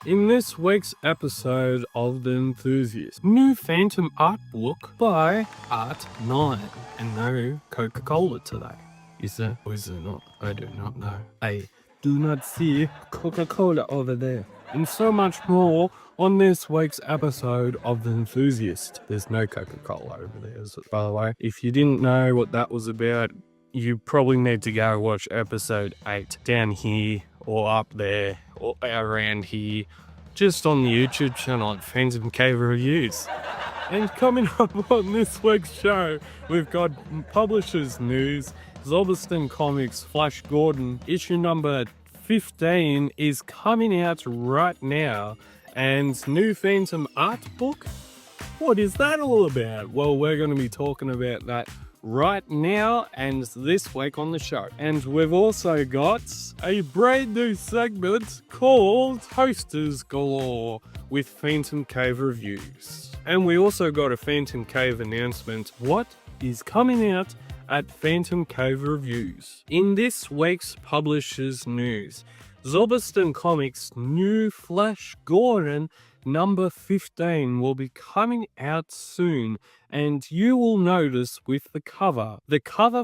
In this week's episode of The Enthusiast, new Phantom art book by Art9, and no Coca-Cola today. Is there or is there not? I do not know. I do not see Coca-Cola over there. And so much more on this week's episode of The Enthusiast. There's no Coca-Cola over there, by the way. If you didn't know what that was about, you probably need to go watch episode 8 down here or up there or around here, just on the YouTube channel at Phantom Cave Reviews. And coming up on this week's show, we've got publishers news, Zobaston Comics Flash Gordon issue number 15 is coming out right now, and new Phantom art book. What is that all about? Well, we're going to be talking about that right now and this week on the show. And we've also got a brand new segment called Posters Galore with Phantom Cave Reviews. And we also got a Phantom Cave announcement. What is coming out at Phantom Cave Reviews? In this week's publishers news, Zobaston Comics' new Flash Gordon number 15 will be coming out soon, and you will notice with the cover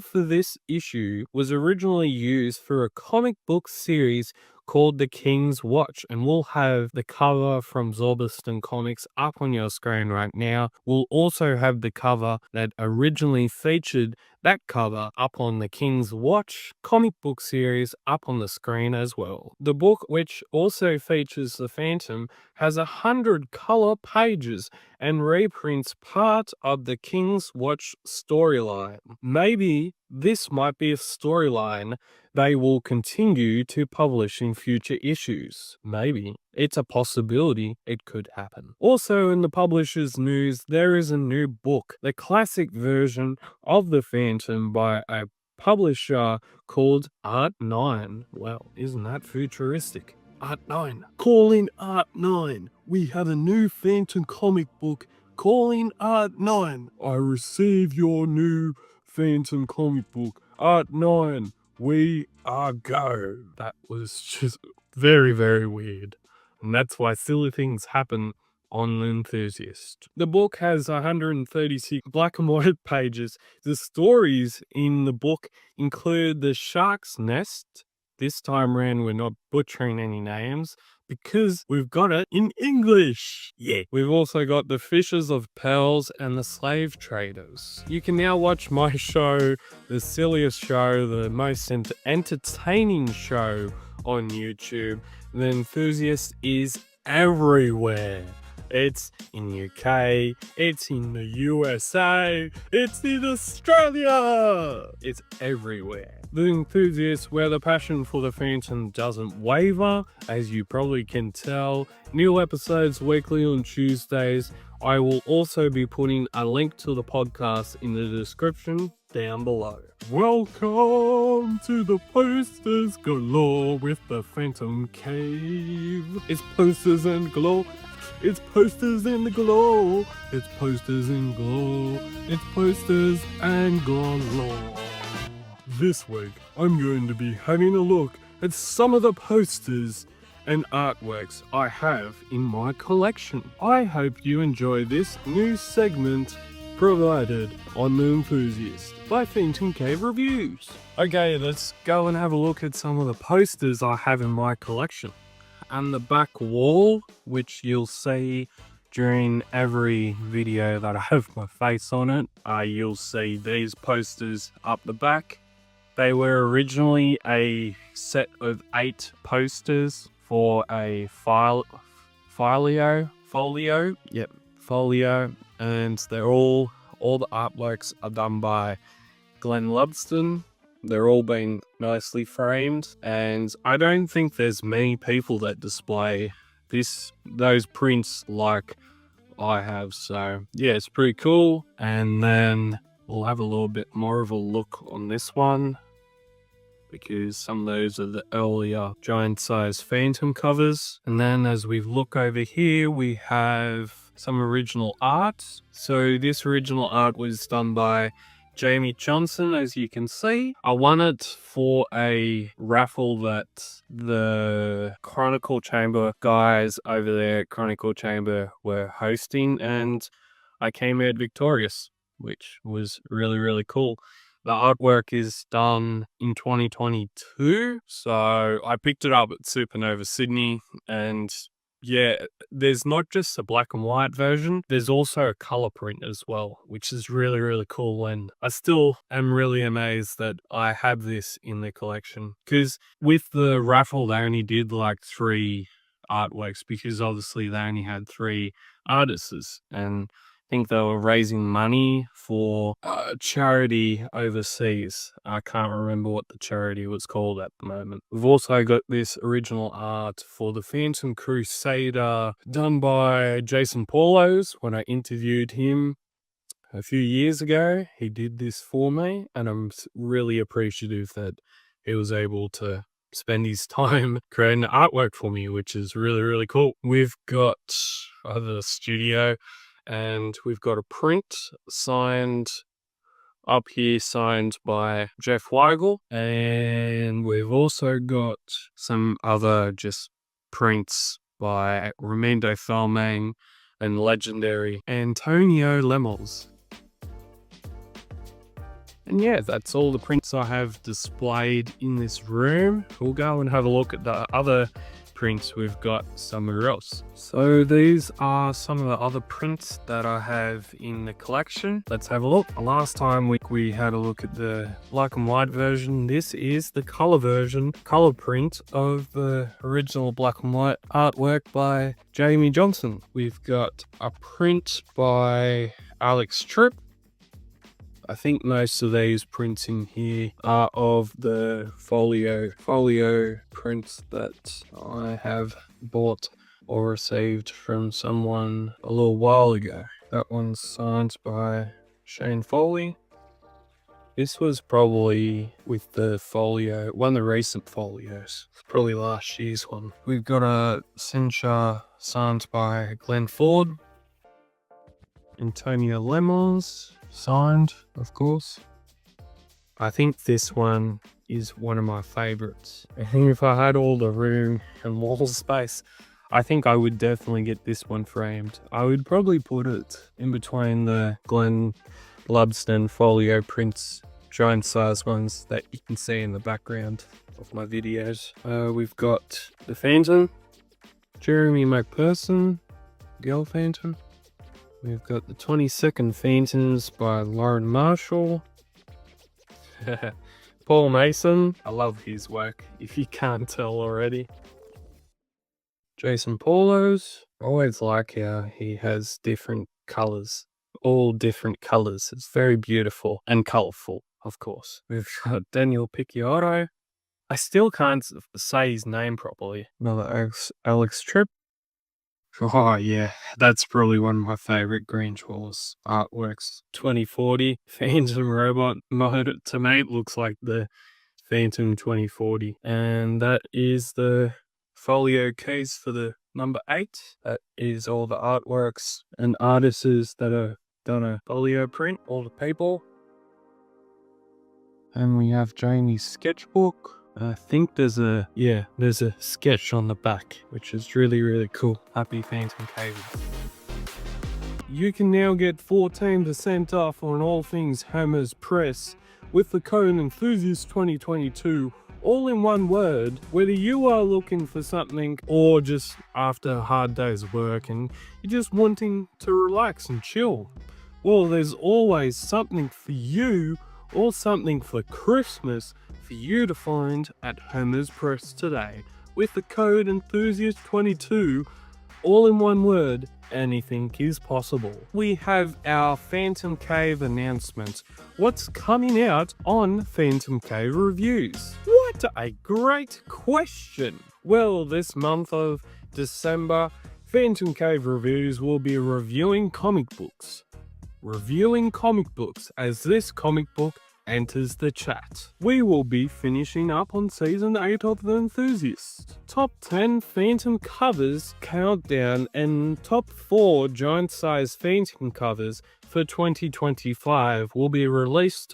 for this issue was originally used for a comic book series called The King's Watch, and we'll have the cover from Zobaston Comics up on your screen right now. We'll also have the cover that originally featured that cover up on the King's Watch comic book series up on the screen as well. The book, which also features the Phantom, has 100 color pages and reprints part of the King's Watch storyline. Maybe this might be a storyline they will continue to publish in future issues. Maybe. It's a possibility it could happen. Also in the publisher's news, there is a new book, the classic version of the Phantom by a publisher called Art9. Well, isn't that futuristic? Art9. Calling Art9. We have a new Phantom comic book calling Art9. I receive your new Phantom comic book. Art9. We are go. That was just very, very weird. And that's why silly things happen on The Enthusiast. The book has 136 black and white pages. The stories in the book include the Shark's Nest. This time around, we're not butchering any names because we've got it in English. Yeah. We've also got the Fishers of Pearls and the Slave Traders. You can now watch my show, the silliest show, the most entertaining show on YouTube. The Enthusiast is everywhere. It's in UK, it's in the USA, it's in Australia. It's everywhere. The Enthusiast, where the passion for the Phantom doesn't waver, as you probably can tell. New episodes weekly on Tuesdays. I will also be putting a link to the podcast in the description down below. Welcome to the Posters Galore with the Phantom Cave. It's posters and galore. It's posters in the glow. It's posters in glow. It's posters and galore. This week, I'm going to be having a look at some of the posters and artworks I have in my collection. I hope you enjoy this new segment provided on The Enthusiast by Phantom Cave Reviews. Okay, let's go and have a look at some of the posters I have in my collection. And the back wall, which you'll see during every video that I have my face on it, you'll see these posters up the back. They were originally a set of 8 posters for a folio, and they're all the artworks are done by Glenn Lubston. They're all been nicely framed, and I don't think there's many people that display those prints like I have. So yeah, it's pretty cool. And then we'll have a little bit more of a look on this one, because some of those are the earlier giant size Phantom covers. And then as we look over here, we have some original art. So this original art was done by Jamie Johnson, as you can see. I won it for a raffle that the Chronicle Chamber guys over there at Chronicle Chamber were hosting, and I came out victorious, which was really, really cool. The artwork is done in 2022, so I picked it up at Supernova Sydney, and yeah, there's not just a black and white version, there's also a color print as well, which is really, really cool. And I still am really amazed that I have this in the collection, because with the raffle, they only did like 3 artworks, because obviously they only had 3 artists, and I think they were raising money for a charity overseas. I can't remember what the charity was called at the moment. We've also got this original art for the Phantom Crusader done by Jason Paulos. When I interviewed him a few years ago, he did this for me, and I'm really appreciative that he was able to spend his time creating artwork for me, which is really, really cool. We've got the studio, and we've got a print signed up here, signed by Jeff Weigel. And we've also got some other just prints by Raimundo Thalmang and legendary Antonio Lemos. And yeah, that's all the prints I have displayed in this room. We'll go and have a look at the other prints we've got somewhere else. So these are some of the other prints that I have in the collection. Let's have a look. Last time we had a look at the black and white version. This is the color version, color print of the original black and white artwork by Jamie Johnson. We've got a print by Alex Tripp. I think most of these prints in here are of the folio prints that I have bought or received from someone a little while ago. That one's signed by Shane Foley. This was probably with the folio, one of the recent folios. Probably last year's one. We've got a Cincha signed by Glenn Ford. Antonio Lemos, signed, of course. I think this one is one of my favorites. I think if I had all the room and wall space, I think I would definitely get this one framed. I would probably put it in between the Glenn Lubston folio prints, giant size ones that you can see in the background of my videos. We've got the Phantom, Jeremy McPherson, Girl Phantom. We've got the 22nd Phantoms by Lauren Marshall. Paul Mason. I love his work, if you can't tell already. Jason Paulos. I always like how he has different colours. All different colours. It's very beautiful and colourful, of course. We've got Daniel Picciotto. I still can't say his name properly. Another Alex Tripp. Oh yeah, that's probably one of my favourite Green Jaws artworks. 2040 Phantom Robot mode. To me, it looks like the Phantom 2040. And that is the folio case for the number 8. That is all the artworks and artists that have done a folio print, all the people. And we have Jamie's sketchbook. I think there's a sketch on the back, which is really, really cool. Happy Phantom Cave. You can now get 14% off on all things Hammers Press with the code Enthusiast 2022, all in one word. Whether you are looking for something or just after a hard day's work and you're just wanting to relax and chill, well, there's always something for you or something for Christmas for you to find at Hammers Press today. With the code Enthusiast22, all in one word, anything is possible. We have our Phantom Cave announcement. What's coming out on Phantom Cave Reviews? What a great question! Well, this month of December, Phantom Cave Reviews will be reviewing comic books. As this comic book enters the chat. We will be finishing up on Season 8 of The Enthusiast. Top 10 Phantom covers countdown and top 4 giant-sized Phantom covers for 2025 will be released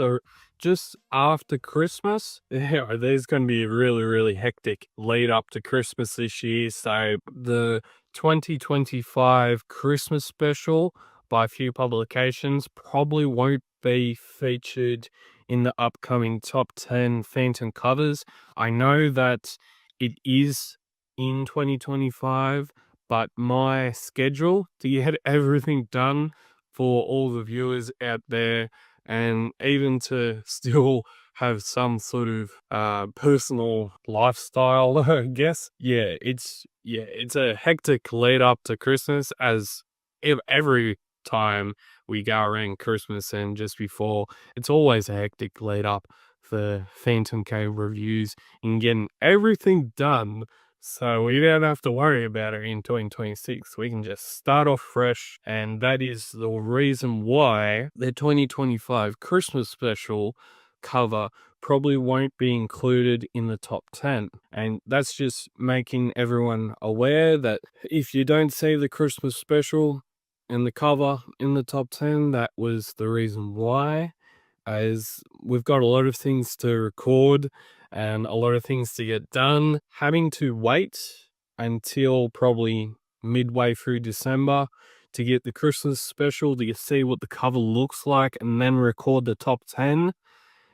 just after Christmas. Yeah, there's going to be a really hectic lead up to Christmas this year, so the 2025 Christmas special by a few publications probably won't be featured in the upcoming top 10 Phantom covers. I know that it is in 2025, but my schedule to get everything done for all the viewers out there, and even to still have some sort of personal lifestyle, I guess. It's a hectic lead up to Christmas, as every time we go around Christmas and just before, it's always a hectic lead up for Phantom Cave reviews and getting everything done so we don't have to worry about it in 2026. We can just start off fresh, and that is the reason why the 2025 Christmas special cover probably won't be included in the top 10. And that's just making everyone aware that if you don't see the Christmas special and the cover in the top 10, that was the reason why, as we've got a lot of things to record and a lot of things to get done. Having to wait until probably midway through December to get the Christmas special to see what the cover looks like and then record the top 10.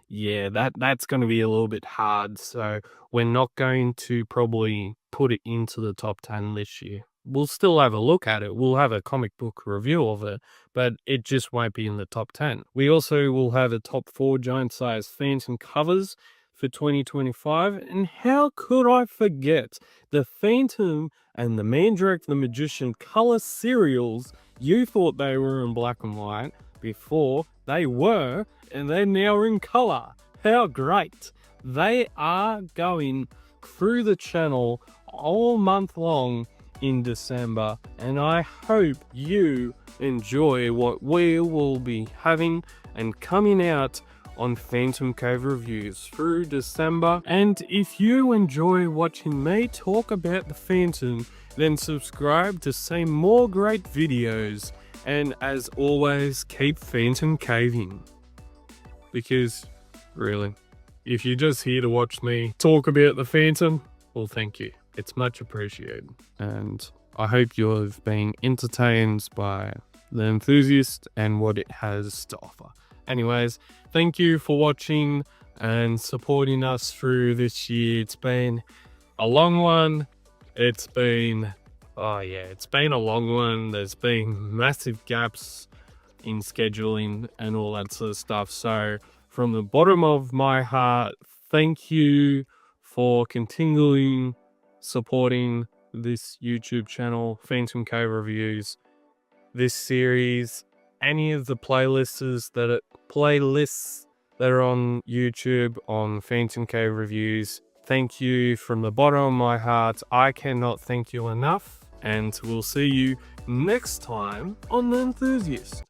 Yeah, that's going to be a little bit hard, so we're not going to probably put it into the top 10 this year. We'll still have a look at it. We'll have a comic book review of it, but it just won't be in the top 10. We also will have a top 4 giant-sized Phantom covers for 2025, and how could I forget the Phantom and the Mandrake the Magician color serials? You thought they were in black and white before. They were, and they're now in color. How great! They are going through the channel all month long in December, and I hope you enjoy what we will be having and coming out on Phantom Cave reviews through December. And if you enjoy watching me talk about the Phantom, then subscribe to see more great videos, and as always, keep Phantom caving. Because really, if you're just here to watch me talk about the Phantom, well, thank you. It's much appreciated. And I hope you've been entertained by The Enthusiast and what it has to offer. Anyways, thank you for watching and supporting us through this year. It's been a long one. It's been a long one. There's been massive gaps in scheduling and all that sort of stuff. So from the bottom of my heart, thank you for continuing supporting this YouTube channel, Phantom Cave Reviews, this series, any of the playlists that are on YouTube on Phantom Cave Reviews. Thank you from the bottom of my heart. I cannot thank you enough, and we'll see you next time on The Enthusiast.